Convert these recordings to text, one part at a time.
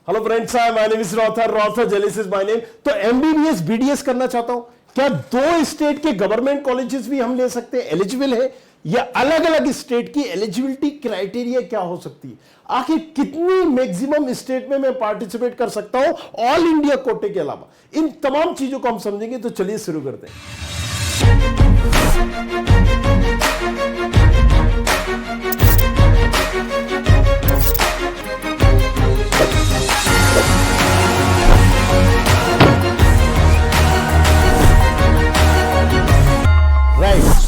Hello friends, my name is रॉथर जेलिस is my name. तो एमबीबीएस बीडीएस करना चाहता हूं, क्या दो स्टेट के गवर्नमेंट कॉलेजेस भी हम ले सकते हैं, एलिजिबल है, या अलग अलग स्टेट की एलिजिबिलिटी क्राइटेरिया क्या हो सकती है, आखिर कितनी मैक्सिमम स्टेट में मैं पार्टिसिपेट कर सकता हूं ऑल इंडिया कोटे के अलावा, इन तमाम चीजों को हम समझेंगे। तो चलिए शुरू करते हैं।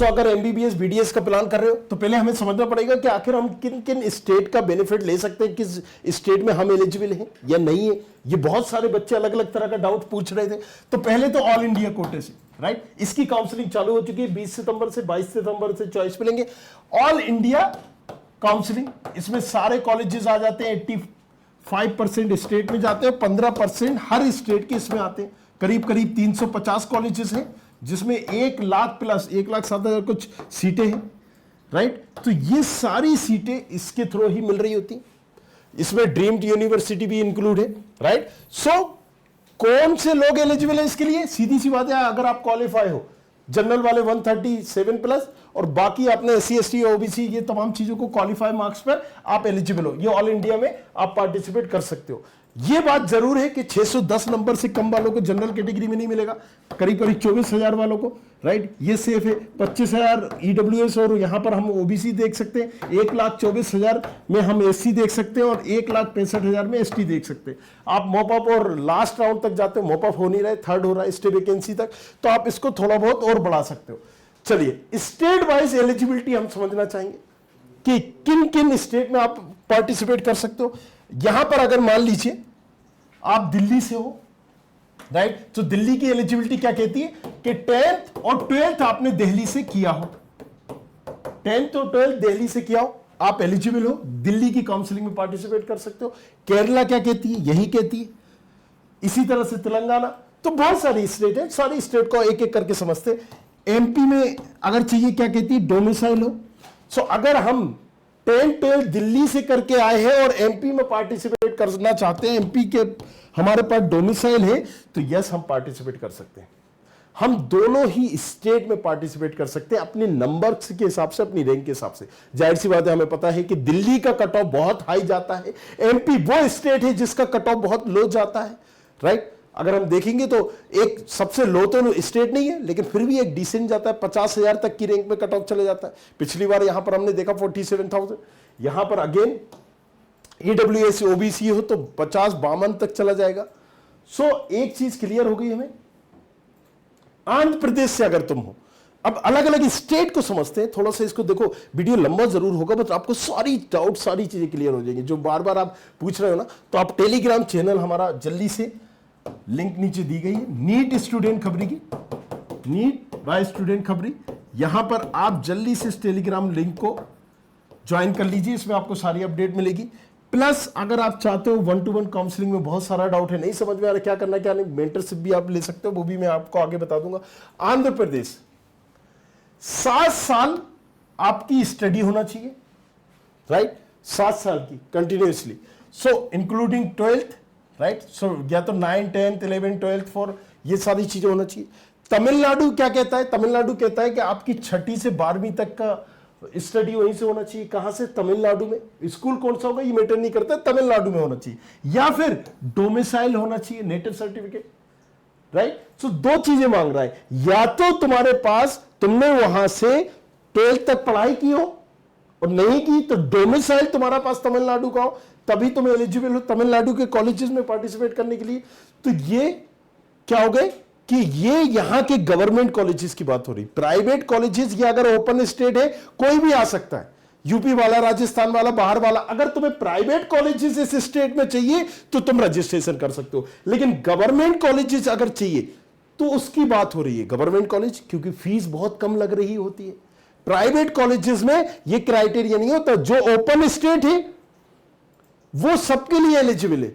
अगर एमबीबीएस बीडीएस का प्लान कर रहे हो तो पहले हमें समझना पड़ेगा कि आखिर हम किन किन स्टेट का बेनिफिट ले सकते हैं, किस स्टेट में हम एलिजिबल हैं या नहीं है। ये बहुत सारे बच्चे अलग अलग तरह का डाउट पूछ रहे थे। तो पहले तो ऑल इंडिया कोटे से, राइट, इसकी काउंसलिंग चालू हो चुकी है। 20 सितंबर से 22 सितंबर से चॉइस मिलेंगे। ऑल इंडिया काउंसलिंग, इसमें सारे कॉलेजेस आ जाते हैं। 85% स्टेट में जाते हैं, 15% हर स्टेट के इसमें आते हैं। करीब करीब 350 कॉलेजेस हैं, जिसमें 1 लाख प्लस 1,07,000 कुछ सीटें हैं, राइट। तो ये सारी सीटें इसके थ्रू ही मिल रही होती। इसमें ड्रीम यूनिवर्सिटी भी इंक्लूड है, राइट। सो कौन से लोग एलिजिबल हैं इसके लिए? सीधी सी बात है, अगर आप क्वालिफाई हो, जनरल वाले 137 प्लस, और बाकी आपने SC ST OBC ये तमाम चीजों को क्वालिफाई मार्क्स पर आप एलिजिबल हो, ये ऑल इंडिया में आप पार्टिसिपेट कर सकते हो। ये बात जरूर है कि 610 नंबर से कम वालों को जनरल कैटेगरी में नहीं मिलेगा, करीब करीब 24,000 वालों को, राइट, ये सेफ है। 25,000 EWS, और यहां पर हम OBC देख सकते हैं। 1,24,000 में हम SC देख सकते हैं, और 1,65,000 में ST देख सकते हैं। आप मॉपअप और लास्ट राउंड तक जाते हो, मॉपअप हो नहीं रहा है, थर्ड हो रहा है स्टे वैकेंसी तक, तो आप इसको थोड़ा बहुत और बढ़ा सकते हो। चलिए, स्टेट वाइज एलिजिबिलिटी हम समझना चाहेंगे कि किन किन स्टेट में आप पार्टिसिपेट कर सकते हो। यहां पर अगर मान लीजिए आप दिल्ली से हो, राइट, तो दिल्ली की एलिजिबिलिटी क्या कहती है कि 10th और 12th आपने दिल्ली से किया हो, 10th और 12th दिल्ली से किया हो, आप एलिजिबल हो, दिल्ली की काउंसलिंग में पार्टिसिपेट कर सकते हो। केरला क्या कहती है? यही कहती है। इसी तरह से तेलंगाना, तो बहुत सारी स्टेट है, सारी स्टेट को एक एक करके समझते। एमपी में अगर चाहिए, क्या कहती है? डोमिसाइल हो। सो अगर हम 10-12 दिल्ली से करके आए हैं और एमपी में पार्टिसिपेट करना चाहते हैं, एमपी के हमारे पास डोमिसाइल है, तो यस, हम पार्टिसिपेट कर सकते हैं। हम दोनों ही स्टेट में पार्टिसिपेट कर सकते हैं, अपने नंबर के हिसाब से, अपनी रैंक के हिसाब से। जाहिर सी बात है, हमें पता है कि दिल्ली का कट ऑफ बहुत हाई जाता है, एमपी वो स्टेट है जिसका कट ऑफ बहुत लो जाता है, राइट। अगर हम देखेंगे तो एक सबसे लो तो स्टेट नहीं है, लेकिन फिर भी एक डिसेंट जाता है, 50,000 तक की रैंक में कट ऑफ चले जाता है। पिछली बार यहां पर हमने देखा 47,000, यहां पर अगेन EWS OBC हो तो 50-52 तक चला जाएगा। सो एक चीज क्लियर हो गई हमें, आंध्र प्रदेश से अगर तुम हो, अब अलग अलग स्टेट को समझते हैं। थोड़ा सा इसको देखो, वीडियो लंबा जरूर होगा, बट आपको सारी डाउट, सारी चीजें क्लियर हो जाएंगी जो बार बार आप पूछ रहे हो ना। तो आप टेलीग्राम चैनल हमारा जल्दी से, लिंक नीचे दी गई है, नीट स्टूडेंट खबरी की, नीट बाय स्टूडेंट खबरी, यहां पर आप जल्दी से इस टेलीग्राम लिंक को ज्वाइन कर लीजिए। इसमें आपको सारी अपडेट मिलेगी। प्लस अगर आप चाहते हो 1-to-1 काउंसलिंग में बहुत सारा डाउट है, नहीं समझ में आ रहा क्या करना क्या नहीं, मेंटरशिप भी आप ले सकते हो, वो भी मैं आपको आगे बता दूंगा। आंध्र प्रदेश 7 साल आपकी स्टडी होना चाहिए, राइट, 7 साल की continuously, so including 12th, right. So या तो 9, 10th, 11, 12th, 4, ये सारी चीजें होना चाहिए। तमिलनाडु क्या कहता है? तमिलनाडु कहता है कि आपकी 6ठी से 12वीं तक का स्टडी वहीं से होना चाहिए। कहां से? तमिलनाडु में। स्कूल कौन सा होगा ये मैटर नहीं करता, तमिलनाडु में होना चाहिए, या फिर डोमिसाइल होना चाहिए, नेटिव सर्टिफिकेट, राइट। सो दो चीजें मांग रहा है, या तो तुम्हारे पास, तुमने वहां से 12th तक पढ़ाई की हो, और नहीं की तो डोमिसाइल तुम्हारा पास तमिलनाडु का हो, तभी तुम एलिजिबल हो तमिलनाडु के कॉलेजेस में पार्टिसिपेट करने के लिए। तो ये क्या हो गए कि ये यहां के गवर्नमेंट कॉलेजेस की बात हो रही। प्राइवेट कॉलेजेस, ये अगर ओपन स्टेट है, कोई भी आ सकता है, यूपी वाला, राजस्थान वाला, बाहर वाला। अगर तुम्हें प्राइवेट कॉलेजेस इस स्टेट में चाहिए तो तुम रजिस्ट्रेशन कर सकते हो, लेकिन गवर्नमेंट कॉलेजेस अगर चाहिए तो उसकी बात हो रही है। गवर्नमेंट कॉलेज क्योंकि फीस बहुत कम लग रही होती है, प्राइवेट कॉलेजेस में ये क्राइटेरिया नहीं होता। जो ओपन स्टेट है वो सबके लिए एलिजिबल है,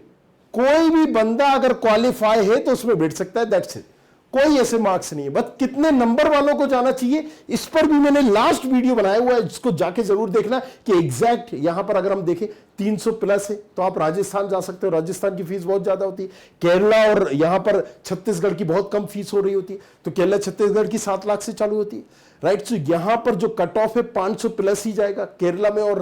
कोई भी बंदा अगर क्वालिफाई है तो उसमें बैठ सकता है, दैट्स इट। कोई ऐसे मार्क्स नहीं है, बस कितने नंबर वालों को जाना चाहिए इस पर भी मैंने लास्ट वीडियो बनाया हुआ है, जिसको जाके जरूर देखना कि एग्जैक्ट यहां पर अगर हम देखें 300 प्लस है तो आप राजस्थान जा सकते हो, राजस्थान की फीस बहुत ज्यादा होती है। केरला और यहां पर छत्तीसगढ़ की बहुत कम फीस हो रही होती है, तो केरला छत्तीसगढ़ की 7 लाख से चालू होती है, राइट। तो यहां पर जो कट ऑफ है 500 प्लस ही जाएगा केरला में और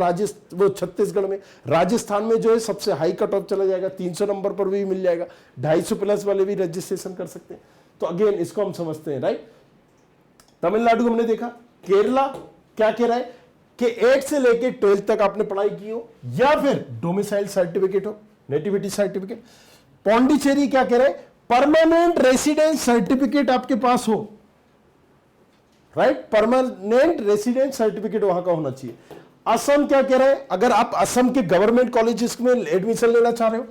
वो छत्तीसगढ़ में। राजस्थान में जो है सबसे हाई कट ऑफ चला जाएगा, 300 नंबर पर भी मिल जाएगा, 250 प्लस वाले भी रजिस्ट्रेशन कर सकते हैं। तो अगेन इसको हम समझते हैं, राइट। तमिलनाडु हमने देखा, केरला क्या कह रहा है कि 8 से लेके 12 तक आपने पढ़ाई की हो या फिर डोमिसाइल सर्टिफिकेट हो, नेटिविटी सर्टिफिकेट। पौंडीचेरी क्या कह रहा है, परमानेंट रेसिडेंस सर्टिफिकेट आपके पास हो, राइट, परमानेंट रेसिडेंट सर्टिफिकेट वहां का होना चाहिए। असम क्या कह रहा है, अगर आप असम के गवर्नमेंट कॉलेजेस में एडमिशन लेना चाह रहे हो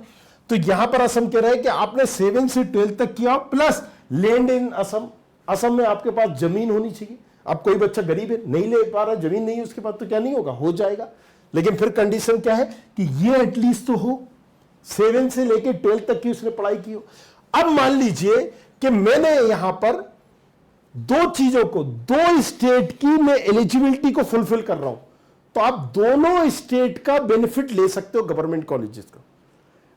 तो यहां पर असम कह रहा है कि आपने 7 से 12 तक किया plus land in Assam, Assam में आपके पास जमीन होनी चाहिए। अब कोई बच्चा गरीब है, नहीं ले पा रहा, जमीन नहीं है उसके पास, तो क्या नहीं होगा, हो जाएगा, लेकिन फिर कंडीशन क्या है कि ये एटलीस्ट तो हो, 7 से लेके 12 तक की उसने पढ़ाई की हो। अब मान लीजिए कि मैंने यहां पर 2 चीजों को, 2 स्टेट की मैं एलिजिबिलिटी को फुलफिल कर रहा हूं, तो आप दोनों स्टेट का बेनिफिट ले सकते हो गवर्नमेंट कॉलेजेस का।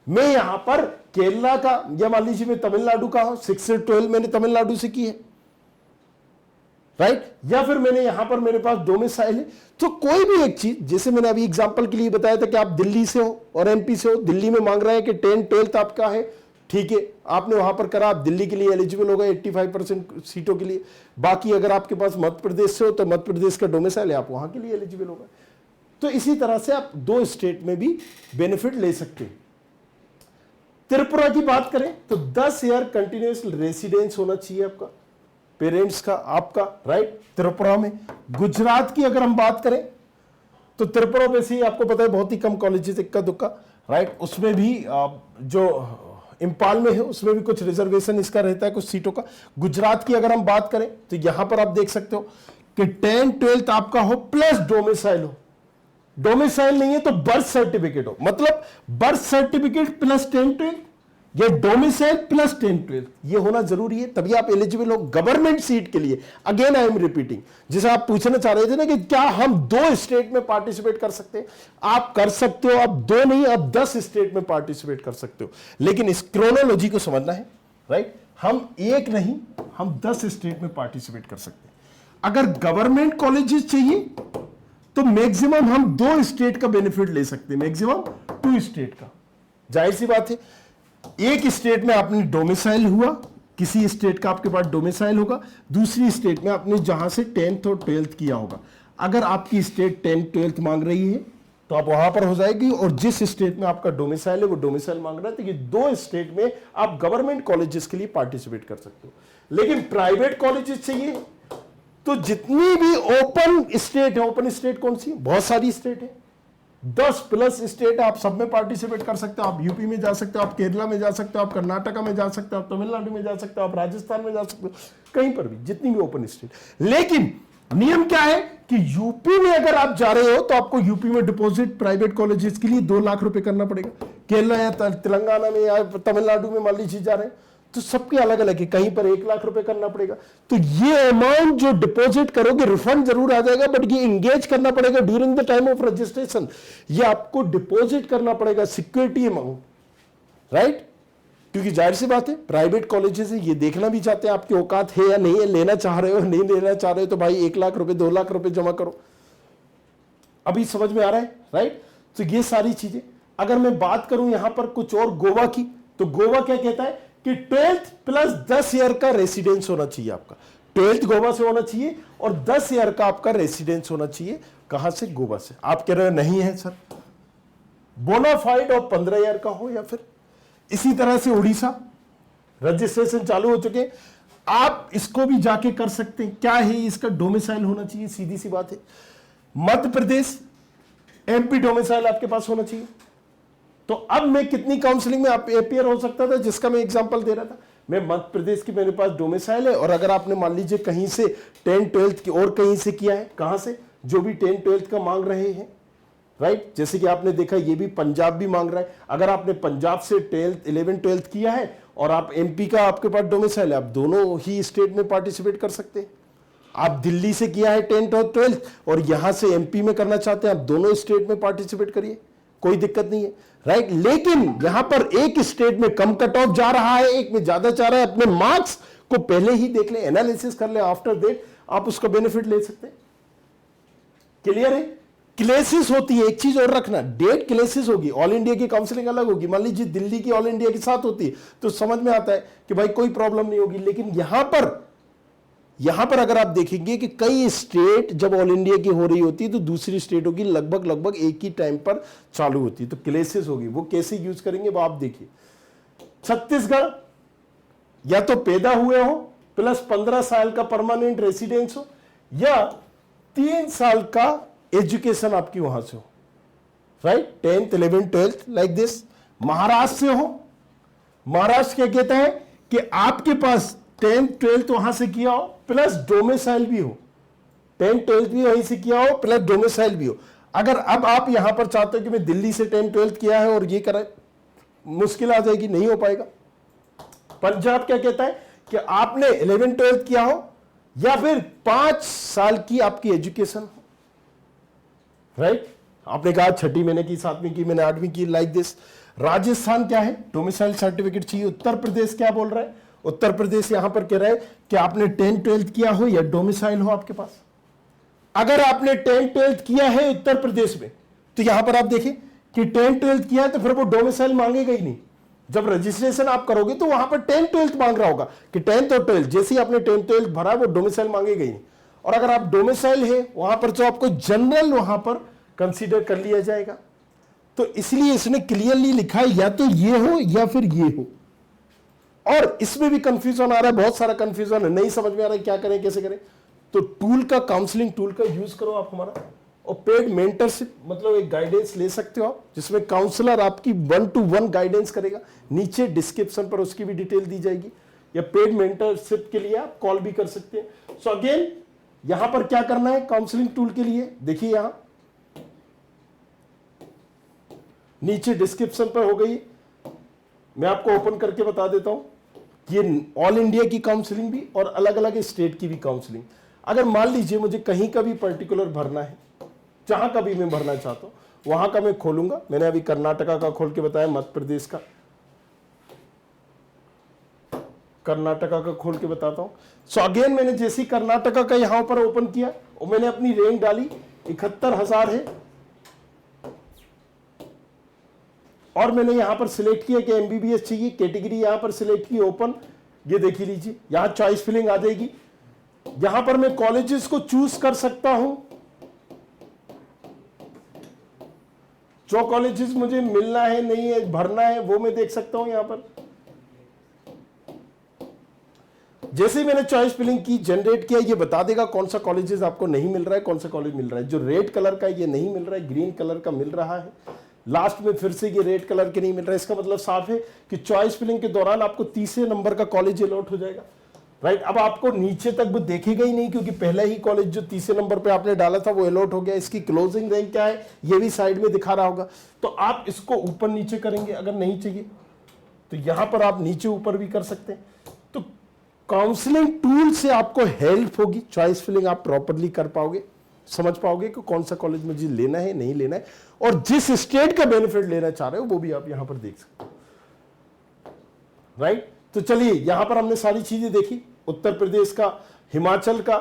मैं यहां पर केरला का, या मान लीजिए मैं तमिलनाडु का हूं, 6 से 12 मैंने तमिलनाडु से की है, राइट, या फिर मैंने यहां पर मेरे पास डोमिसाइल है। तो कोई भी एक चीज, जैसे मैंने अभी एग्जांपल के लिए बताया था कि आप दिल्ली से हो और एमपी से हो, दिल्ली में मांग रहा है कि 10 12th आपका है, ठीक है, आपने वहां पर करा, आप दिल्ली के लिए एलिजिबल हो गए 85% सीटों के लिए। बाकी अगर आपके पास मध्य प्रदेश से हो तो मध्य प्रदेश का डोमिसाइल है, आप वहां के लिए एलिजिबल हो गए। तो इसी तरह से आप 2 स्टेट में भी बेनिफिट ले सकते हैं। त्रिपुरा की बात करें तो 10 ईयर कंटिन्यूअस रेसिडेंस होना चाहिए आपका, पेरेंट्स का, आपका, राइट, त्रिपुरा में। गुजरात की अगर हम बात करें तो त्रिपुरा में से आपको पता है बहुत ही कम कॉलेजेस, इक्का दुक्का, राइट, उसमें भी जो इंपाल में है उसमें भी कुछ रिजर्वेशन इसका रहता है कुछ सीटों का। गुजरात की अगर हम बात करें तो यहां पर आप देख सकते हो कि 10 12th आपका हो प्लस डोमिसाइल हो, डोमिसाइल नहीं है तो बर्थ सर्टिफिकेट हो, मतलब बर्थ सर्टिफिकेट प्लस 10 12 या डोमिसाइल प्लस 10 12 ये होना जरूरी है, तभी आप एलिजिबल हो गवर्नमेंट सीट के लिए। अगेन आई एम रिपीटिंग, जैसे आप पूछना चाह रहे थे ना कि क्या हम 2 स्टेट में पार्टिसिपेट कर सकते हैं, आप कर सकते हो। आप 2 नहीं, आप 10 स्टेट में पार्टिसिपेट कर सकते हो, लेकिन इस क्रोनोलॉजी को समझना है, राइट। हम 1 नहीं, हम 10 स्टेट में पार्टिसिपेट कर सकते हैं। अगर गवर्नमेंट कॉलेजेस चाहिए तो मैक्सिमम हम 2 स्टेट का बेनिफिट ले सकते हैं, मैक्सिमम 2 स्टेट का। जाहिर सी बात है, एक स्टेट में आपने डोमिसाइल हुआ, किसी स्टेट का आपके पास डोमिसाइल होगा, दूसरी स्टेट में आपने जहां से 10th और 12th किया होगा। अगर आपकी स्टेट 10th 12th मांग रही है तो आप वहां पर हो जाएगी, और जिस स्टेट में आपका डोमिसाइल है वो डोमिसाइल मांग रहा है, तो ये 2 स्टेट में आप गवर्नमेंट कॉलेजेस के लिए पार्टिसिपेट कर सकते हो। लेकिन प्राइवेट कॉलेजेस चाहिए तो जितनी भी ओपन स्टेट है, ओपन स्टेट कौन सी, बहुत सारी स्टेट है, 10 प्लस स्टेट, आप सब में पार्टिसिपेट कर सकते हो। आप यूपी में जा सकते हो, आप केरला में जा सकते हो, आप कर्नाटका में जा सकते हो, आप तमिलनाडु में जा सकते हो, आप राजस्थान में जा सकते हो, कहीं पर भी, जितनी भी ओपन स्टेट। लेकिन नियम क्या है कि यूपी में अगर आप जा रहे हो तो आपको यूपी में डिपॉजिट प्राइवेट कॉलेजेस के लिए 2 लाख रुपए करना पड़ेगा। केरला या तेलंगाना में या तमिलनाडु में मान लीजिए जा रहे हैं तो सबके अलग अलग है, कहीं पर 1 लाख रुपए करना पड़ेगा। तो ये अमाउंट जो डिपॉजिट करोगे रिफंड जरूर आ जाएगा, बट ये इंगेज करना पड़ेगा during the time of registration, ये आपको डिपॉजिट करना पड़ेगा, सिक्योरिटी अमाउंट, राइट। क्योंकि जाहिर सी बात है प्राइवेट कॉलेजेस है, ये देखना भी चाहते हैं आपकी औकात है या नहीं है, लेना चाह रहे हो नहीं लेना चाह रहे हो, तो भाई 1 लाख रुपए 2 लाख रुपए जमा करो। अभी समझ में आ रहा है, राइट। तो ये सारी चीजें, अगर मैं बात करूं यहां पर कुछ और गोवा की, तो गोवा क्या कहता है कि 12th प्लस 10 ईयर का रेसिडेंस होना चाहिए आपका, 12th गोवा से होना चाहिए और 10 ईयर का आपका रेसिडेंस होना चाहिए। कहां से, गोवा से। आप कह रहे हो नहीं है सर, बोनाफाइड और 15 ईयर का हो, या फिर इसी तरह से उड़ीसा रजिस्ट्रेशन चालू हो चुके, आप इसको भी जाके कर सकते हैं। क्या है, इसका डोमिसाइल होना चाहिए, सीधी सी बात है। मध्य प्रदेश एमपी डोमिसाइल आपके पास होना चाहिए। तो अब मैं कितनी काउंसलिंग में आप अपियर हो सकता था, जिसका मैं एग्जांपल दे रहा था, मैं मध्य प्रदेश की मेरे पास डोमिसाइल है, और अगर आपने मान लीजिए कहीं से 10 12th की और कहीं से किया है, कहां से, जो भी 10 12th का मांग रहे हैं, राइट। जैसे कि आपने देखा ये भी पंजाब भी मांग रहा है। अगर आपने पंजाब से 11th-12th किया है और आप एमपी का आपके पास डोमिसाइल है, आप दोनों ही स्टेट में पार्टिसिपेट कर सकते हैं। आप दिल्ली से किया है 10th और 12th और यहां से एमपी में करना चाहते हैं, आप दोनों स्टेट में पार्टिसिपेट करिए, कोई दिक्कत नहीं है, राइट। लेकिन यहां पर एक स्टेट में कम कट ऑफ जा रहा है, एक में ज्यादा जा रहा है। अपने मार्क्स को पहले ही देख ले, एनालिसिस कर ले, आफ्टर दैट आप उसका बेनिफिट ले सकते हैं। क्लियर है। क्लेसेस होती है, एक चीज और रखना, डेट क्लेसेस होगी, ऑल इंडिया की काउंसलिंग अलग होगी। मान लीजिए दिल्ली की ऑल इंडिया के साथ होती है तो समझ में आता है कि भाई कोई प्रॉब्लम नहीं होगी। लेकिन यहां पर अगर आप देखेंगे कि कई स्टेट जब ऑल इंडिया की हो रही होती है तो दूसरी स्टेटों की लगभग एक ही टाइम पर चालू होती है, तो क्लेसेस होगी। वो कैसे यूज करेंगे वो आप देखिए। छत्तीसगढ़ या तो पैदा हुए हो प्लस 15 साल का परमानेंट रेसिडेंस हो या 3 साल का एजुकेशन आपकी वहां से हो, right, 10th 11th 12th like this. Maharashtra से हो, महाराष्ट्र क्या कहता है कि आपके पास 10th 12th वहां से किया हो प्लस डोमिसाइल भी हो, 10th 12th भी वहीं से किया हो प्लस डोमिसाइल भी हो। अगर अब आप यहां पर चाहते हो कि मैं दिल्ली से 10th 12th किया है और ये करा, मुश्किल आ जाएगी, नहीं हो पाएगा। पंजाब क्या कहता है कि आपने 11th 12th किया हो या फिर 5 साल की आपकी एजुकेशन हो, राइट। आपने कहा 6ठी मैंने की, 7वीं की, मैंने 8वीं की, लाइक दिस। राजस्थान क्या है, डोमिसाइल सर्टिफिकेट चाहिए। उत्तर प्रदेश क्या बोल रहा है, उत्तर प्रदेश यहां पर कह रहा है कि आपने 10th 12th किया हो या डोमिसाइल हो आपके पास। अगर आपने 10th 12th किया है उत्तर प्रदेश में तो यहां पर आप देखिए कि 10th 12th किया है तो फिर वो डोमिसाइल मांगेगा ही नहीं। जब रजिस्ट्रेशन आप करोगे तो वहां पर 10th 12th मांग रहा होगा कि 10th और 12th, जैसे ही आपने 10th 12th भरा वो डोमिसाइल मांगेगा ही नहीं। और अगर आप डोमिसाइल है वहां पर तो आपको जनरल वहां पर कंसीडर कर लिया जाएगा। तो इसलिए इसने क्लियरली लिखा है या तो ये हो या फिर ये हो। और इसमें भी कंफ्यूजन आ रहा है, बहुत सारा कंफ्यूजन है, नहीं समझ में आ रहा है क्या करें कैसे करें। तो टूल का, काउंसलिंग टूल का यूज करो आप हमारा, और पेड मेंटरशिप मतलब एक गाइडेंस ले सकते हो आप, जिसमें काउंसलर आपकी 1-to-1 गाइडेंस करेगा। नीचे डिस्क्रिप्शन पर उसकी भी डिटेल दी जाएगी। या पेड मेंटरशिप के लिए आप कॉल भी कर सकते हैं। सो अगेन यहां पर क्या करना है काउंसलिंग टूल के लिए, देखिए यहां नीचे डिस्क्रिप्शन पर हो गई। मैं आपको ओपन करके बता देता हूं कि ये ऑल इंडिया की काउंसलिंग भी और अलग अलग स्टेट की भी काउंसलिंग। अगर मान लीजिए मुझे कहीं का भी पर्टिकुलर भरना है, जहां का भी मैं भरना चाहता हूं वहां का मैं खोलूंगा। मैंने अभी कर्नाटका का खोल के बताया, मध्य प्रदेश का, कर्नाटका का खोल के बताता हूं। सो अगेन मैंने जैसे कर्नाटका का यहां पर ओपन किया और मैंने अपनी रैंक डाली 71,000 है, और मैंने यहां पर सिलेक्ट किया कि एमबीबीएस चाहिए, कैटेगरी यहां पर सिलेक्ट की ओपन। ये देखिए लीजिए यहां चॉइस फिलिंग आ जाएगी। यहां पर मैं कॉलेजेस को चूज कर सकता हूं, जो कॉलेजेस मुझे मिलना है नहीं है भरना है वो मैं देख सकता हूं। यहां पर जैसे ही मैंने चॉइस फिलिंग की, जनरेट किया, ये बता देगा कौन सा कॉलेजेस आपको नहीं मिल रहा है, कौन सा कॉलेज मिल रहा है। जो रेड कलर का ये नहीं मिल रहा है, ग्रीन कलर का मिल रहा है, लास्ट में फिर से ये रेड कलर के नहीं मिल रहा है। इसका मतलब साफ है कि चॉइस फिलिंग के दौरान आपको तीसरे नंबर का कॉलेज अलॉट हो जाएगा, राइट। अब आपको नीचे तक वो देखेगा ही नहीं क्योंकि पहला ही कॉलेज जो तीसरे नंबर पे आपने डाला था वो अलॉट हो गया। इसकी क्लोजिंग रैंक क्या है ये भी साइड में दिखा रहा होगा। तो आप इसको ऊपर नीचे करेंगे, अगर नहीं चाहिए तो यहां पर आप नीचे ऊपर भी कर सकते हैं। तो काउंसलिंग टूल से आपको हेल्प होगी, चॉइस फिलिंग आप प्रॉपरली कर पाओगे, समझ पाओगे कि कौन सा कॉलेज मुझे लेना है नहीं लेना है, और जिस स्टेट का बेनिफिट लेना चाह रहे हो वो भी आप यहां पर देख सकते हो, राइट। तो चलिए यहां पर हमने सारी चीजें देखी, उत्तर प्रदेश का, हिमाचल का।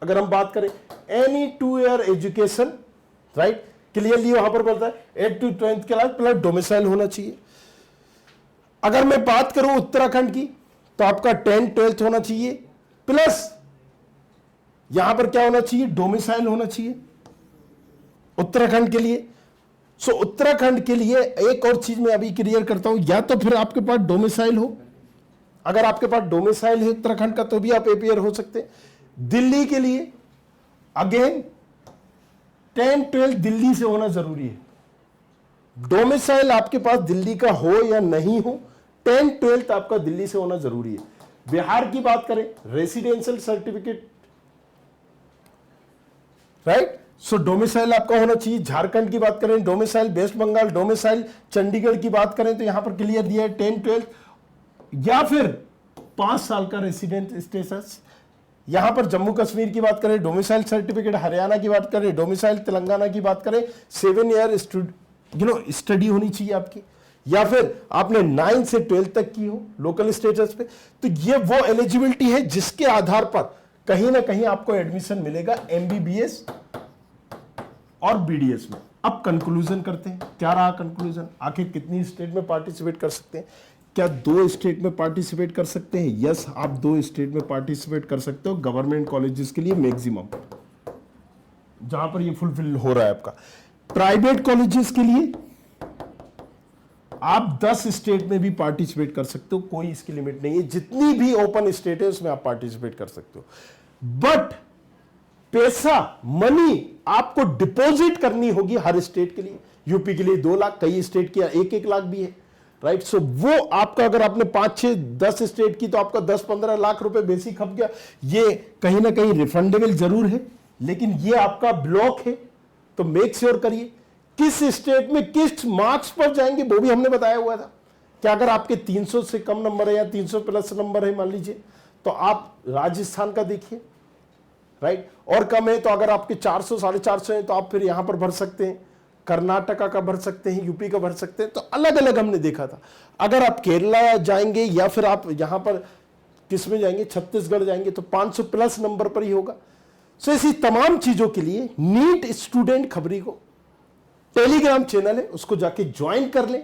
अगर हम बात करें any 2 year education, right, clearly वहां पर बोलता है 8 to 10th class plus domicile होना चाहिए। अगर मैं बात करूं उत्तराखंड की तो आपका 10th 12th होना चाहिए प्लस यहां पर क्या होना चाहिए, डोमिसाइल होना चाहिए उत्तराखंड के लिए। सो उत्तराखंड के लिए एक और चीज मैं अभी क्लियर करता हूं, या तो फिर आपके पास डोमिसाइल हो, अगर आपके पास डोमिसाइल है उत्तराखंड का तो भी आप एपीआर हो सकते हैं। दिल्ली के लिए अगेन 10th 12th दिल्ली से होना जरूरी है। डोमिसाइल आपके पास दिल्ली का हो या नहीं हो, 10th 12th आपका दिल्ली से होना जरूरी है। बिहार की बात करें, residential certificate, right, so domicile आपका होना चाहिए। झारखंड की बात करें डोमिसाइल, वेस्ट बंगाल डोमिसाइल, चंडीगढ़ की बात करें तो यहां पर क्लियर दिया है 10, 12 या फिर 5 साल का रेसिडेंट स्टेटस। यहां पर जम्मू कश्मीर की बात करें डोमिसाइल सर्टिफिकेट, हरियाणा की बात करें डोमिसाइल, तेलंगाना की बात करें 7 ईयर स्टडी होनी चाहिए आपकी, या फिर आपने 9 से 12 तक की हो लोकल स्टेटस पे। तो ये वो एलिजिबिलिटी है जिसके आधार पर कहीं ना कहीं आपको एडमिशन मिलेगा एमबीबीएस और बीडीएस में। अब कंक्लूजन करते हैं, क्या रहा कंक्लूजन, आखिर कितनी स्टेट में पार्टिसिपेट कर सकते हैं? क्या 2 स्टेट में पार्टिसिपेट कर सकते हैं? यस, आप 2 स्टेट में पार्टिसिपेट कर सकते हो गवर्नमेंट कॉलेजेस के लिए मैक्सिमम, जहां पर ये फुलफिल हो रहा है आपका। प्राइवेट कॉलेजेस के लिए आप 10 स्टेट में भी पार्टिसिपेट कर सकते हो, कोई इसकी लिमिट नहीं है, जितनी भी ओपन स्टेट है उसमें आप पार्टिसिपेट कर सकते हो। बट पैसा, मनी आपको डिपॉजिट करनी होगी हर स्टेट के लिए। यूपी के लिए 2 लाख, कई स्टेट की 1-1 लाख भी है, राइट। सो वो आपका अगर आपने 5, 6, 10 स्टेट की तो आपका 10-15 लाख रुपए बेसिक खप गया। ये कहीं ना कहीं रिफंडेबल जरूर है, लेकिन ये आपका ब्लॉक है, तो मेक श्योर करिए किस स्टेट में किस मार्क्स पर जाएंगे, वो भी हमने बताया हुआ था कि अगर आपके 300 से कम नंबर है या 300 प्लस नंबर है मान लीजिए, तो आप राजस्थान का देखिए, राइट। और कम है तो अगर आपके 400, 450 है तो आप फिर यहां पर भर सकते हैं, कर्नाटका का भर सकते हैं, यूपी का भर सकते हैं। तो अलग अलग हमने देखा था। अगर आप केरला जाएंगे या फिर आप यहां पर किस में जाएंगे, छत्तीसगढ़ जाएंगे, तो 500 प्लस नंबर पर ही होगा। सो ऐसी तमाम चीजों के लिए नीट स्टूडेंट खबरी को टेलीग्राम चैनल है, उसको जाके ज्वाइन कर लें,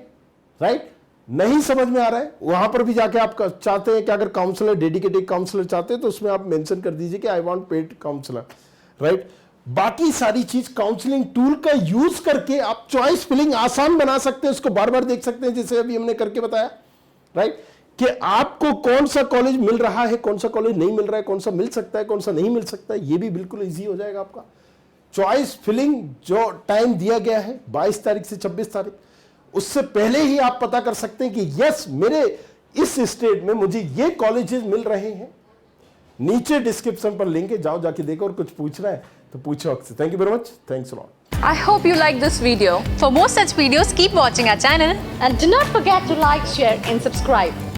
राइट। नहीं समझ में आ रहा है वहां पर भी जाके आप चाहते हैं कि अगर काउंसलर, डेडिकेटेड काउंसलर चाहते हैं तो उसमें आप मेंशन कर दीजिए कि I want paid counsellor, right. बाकी सारी चीज काउंसलिंग टूल का यूज करके आप चॉइस फिलिंग आसान बना सकते हैं, उसको बार बार देख सकते हैं, जैसे अभी हमने करके बताया, राइट, कि आपको कौन सा कॉलेज मिल रहा है, कौन सा कॉलेज नहीं मिल रहा है, कौन सा मिल सकता है, कौन सा नहीं मिल सकता है, ये भी बिल्कुल इजी हो जाएगा आपका। चॉइस फिलिंग जो टाइम दिया गया है 22 तारीख से 26 तारीख, उससे पहले ही आप पता कर सकते हैं कि यस मेरे इस स्टेट में मुझे ये कॉलेजेस मिल रहे हैं। नीचे डिस्क्रिप्शन पर लिंक है, जाओ जाके देखो, और कुछ पूछना है तो पूछो अक्सर। Thank you very much, thanks a lot. I hope you like this video. For more such videos, keep watching our channel And do not forget to like, share and subscribe.